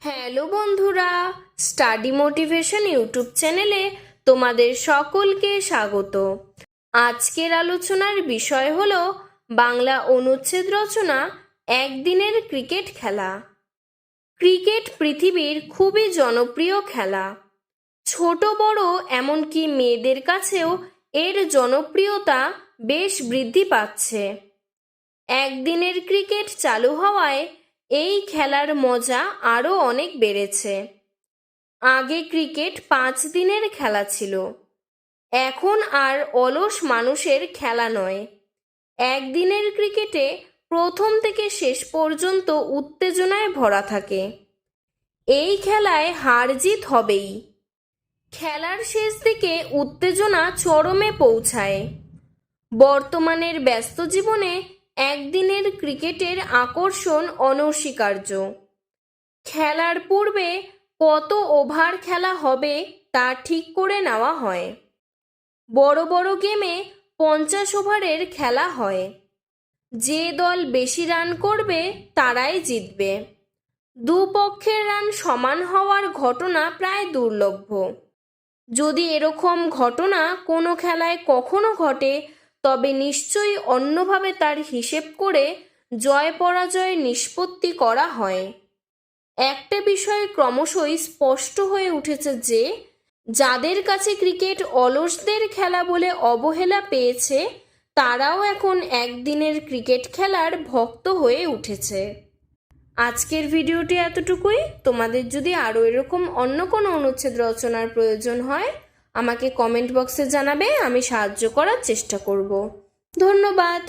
Hello বন্ধুরা, study motivation YouTube চ্যানেলে তোমাদের সকলকে স্বাগত। আজকের আলোচনার বিষয় হলো বাংলা অনুচ্ছেদ রচনা একদিনের ক্রিকেট খেলা। ক্রিকেট পৃথিবীর খুবই জনপ্রিয় খেলা। ছোট বড় এমনকি মেয়েদের কাছেও এর জনপ্রিয়তা বেশ বৃদ্ধি পাচ্ছে। একদিনের ক্রিকেট চালু হওয়ায় এই খেলার মজা আরও অনেক বেড়েছে। আগে ক্রিকেট 5 দিনের খেলা ছিল, এখন আর অলস মানুষের খেলা নয়। একদিনের ক্রিকেটে প্রথম থেকে শেষ পর্যন্ত উত্তেজনায় ভরা থাকে। এই খেলায় হার জিত হবেই। খেলার শেষ দিকে উত্তেজনা চরমে পৌঁছায়। বর্তমানের ব্যস্ত জীবনে একদিনের ক্রিকেটের আকর্ষণ অনস্বীকার্য। খেলার পূর্বে কত ওভার খেলা হবে তা ঠিক করে নেওয়া হয়। বড় বড় গেমে 50 ওভারের খেলা হয়। যে দল বেশি রান করবে তারাই জিতবে। দুপক্ষের রান সমান হওয়ার ঘটনা প্রায় দুর্লভ। যদি এরকম ঘটনা কোনো খেলায় কখনো ঘটে, তবে নিশ্চয়ই অন্যভাবে তার হিসেব করে জয় পরাজয় নিষ্পত্তি করা হয়। একটা বিষয় ক্রমশই স্পষ্ট হয়ে উঠেছে যে যাদের কাছে ক্রিকেট অলসদের খেলা বলে অবহেলা পেয়েছে, তারাও এখন একদিনের ক্রিকেট খেলার ভক্ত হয়ে উঠেছে। আজকের ভিডিওটি এতটুকুই। তোমাদের যদি আরও এরকম অন্য কোনো অনুচ্ছেদ রচনার প্রয়োজন হয়, আমাকে কমেন্ট বক্সে জানাবে, আমি সাহায্য করার চেষ্টা করব। ধন্যবাদ।